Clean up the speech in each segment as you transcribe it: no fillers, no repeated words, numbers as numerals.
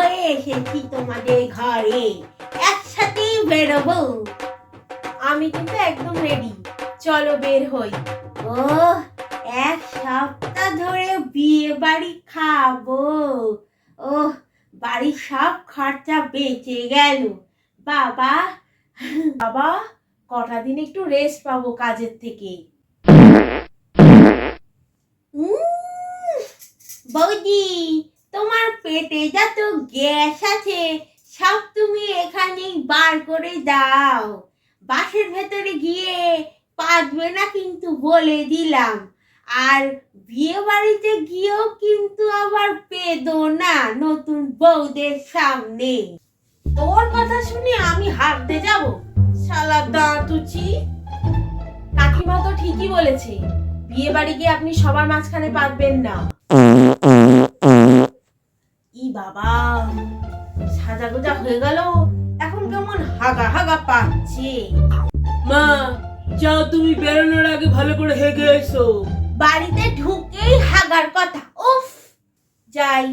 হয়ে এসেছি তোমাদের ঘরে, একসাথেই বেরোবো। আমি কিন্তু একদম রেডি, চলো বের হই। ও, এক সপ্তাহ ধরে বিয়ে বাড়ি খাবো। ও, বাড়ির সব খরচা বেঁচে গেল। বাবা বাবা, কটা দিন একটু রেস্ট পাবো কাজের থেকে। বৌদি, তোমার পেটে যত গ্যাস আছে সব তুমি এখানেই বার করে দাও। বাসের ভেতরে গিয়ে পাতবে না কিন্তু, বলে দিলাম। আর বিয়ে বাড়িতে গিয়েও কিন্তু আবার পেদো না নতুন বউদের সামনে। তোর কথা শুনে আমি হাঁটতে যাব? শালা দাঁতুচি। কাকিমা তো ঠিকই বলেছে, বিয়ে বাড়ি গিয়ে আপনি সবার মাঝখানে পাতবেন না। ই বাবা, সাজা গোজা হয়ে গেল, এখন কেমন হাগা হাগা পাচ্ছে। মা, যাও তুমি বেরোনোর আগে ভালো করে হেগে এসো। বাড়িতে ঢুকেই হাগার কথা, উফ। যাই,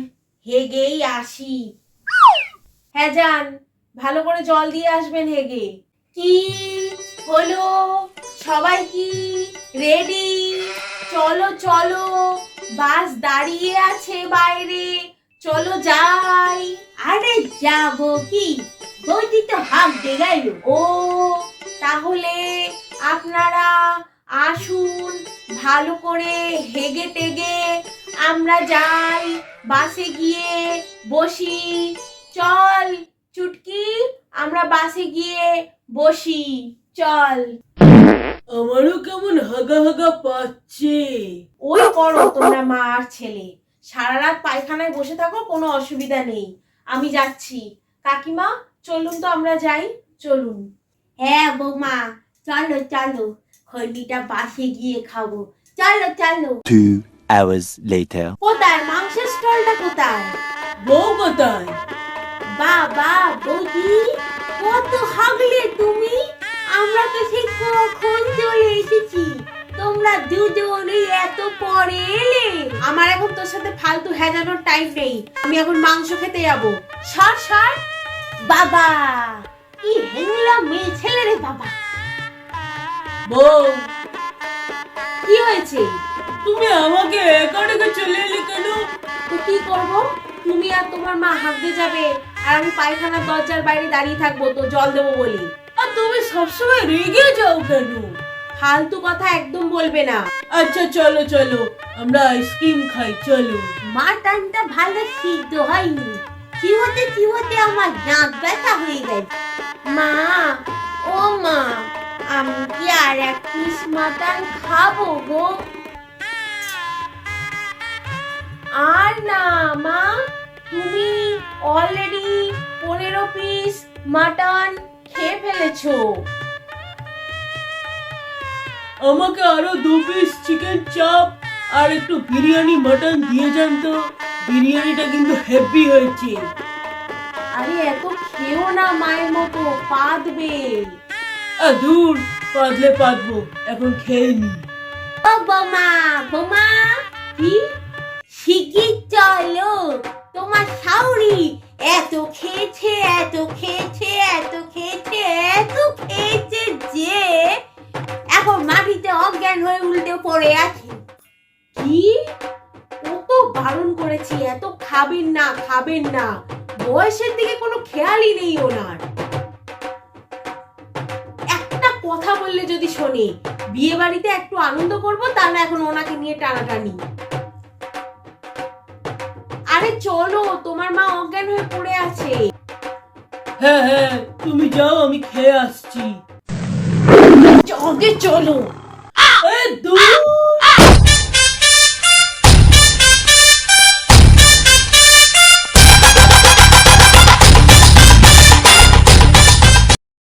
হেগেই আসি। হ্যাঁ যান, ভালো করে জল দিয়ে আসবেন হেগে। কি হলো, সবাই কি রেডি? চলো চলো, বাস দাঁড়িয়ে আছে বাইরে, চলো যাই। আরে যাবো কি, বৌদি তো হাঁকতে গেল। ও, তাহলে আপনারা আসুন, ভালো করে হেগে টেগে আমরা যাই, বাসে গিয়ে বসি। চল চুটকি, আমরা বাসে গিয়ে বসি, চল। আমারও কেমন হাগা হাগা পাচ্ছে। ওই করো তোমরা মা আর ছেলে, সারা রাত পায়খানায় বসে থাকো, কোনো অসুবিধা নেই। আমি যাচ্ছি। কাকিমা চলুন তো আমরা যাই, চলুন। হ্যাঁ বৌমা, চলো চলো, খন্ডিটা বাসে গিয়ে খাবো, চলো চলো। 2 hours later. কোথায় মাংসের স্টলটা কোথায়? বউ কোথায়? বাবা বৌদি, কত হাগলে তুমি, আমরা তো সেই কখন চলে এসেছি, তোমরা দুজনেই এত পরে এলে। আমার এখন তোর সাথে ফালতু হেজানোর টাইম নেই, আমি এখন মাংস খেতে যাবো। সর সর। বাবা, কি হেংলা মেয়ে ছেলে রে বাবা। বউ, কি হয়েছে? তুমি আমাকে একা রেখে চলে এলে কেন? তো কি করব, তুমি আর তোমার মা হাঁকতে যাবে আর আমি পায়খানার দরজার বাইরে দাঁড়িয়ে থাকবো তো জল দেবো বলে। আর তুমি সবসময় রেগে যাও কেন? ফালতু কথা একদম বলবে না। আচ্ছা চলো চলো, আমরা আইসক্রিম খাই, চলো। মাটনটা ভালো সিদ্ধ হয়নি, চিবোতে আমার দাঁত ব্যথা হয়ে গেছে। মা, ও মা, আমি কি আর এক পিস মাটন খাবো গো? আর না মা, তুমি অলরেডি 15 পিস মাটন খেয়ে ফেলেছো। আমাকে আরো 2 পিস চিকেন চাপ আর একটু বিরিয়ানি মটন দিয়ে যান তো, বিরিয়ানিটা কিন্তু হেভি হয়েছে। আরে এত খেও না মায়ের মতো, পাদবে। দূর, পাতলে পাতবো, এখন খেয়ে নি। ও বোমা, বোমা, কি শিগগির চলো, তোমার শাউরি এত খেয়েছে এত খেয়েছে এত খেয়েছে এত খেয়েছে যে এখন মাটিতে অজ্ঞান হয়ে উল্টে পড়ে আছে। কি, কত বারণ করেছি এত খাবেন না খাবেন না, বয়সের দিকে কোনো খেয়ালই নেই ওনার। একটা কথা বললে যদি শোনে, বিয়ে বাড়িতে একটু আনন্দ করবো, তাহলে এখন ওনাকে নিয়ে টানাটানি। আরে চলো, তোমার মা অজ্ঞান হয়ে পড়ে আছে। হ্যাঁ হ্যাঁ, তুমি যাও, আমি খেয়ে আসছি। আগে চলো। দূর।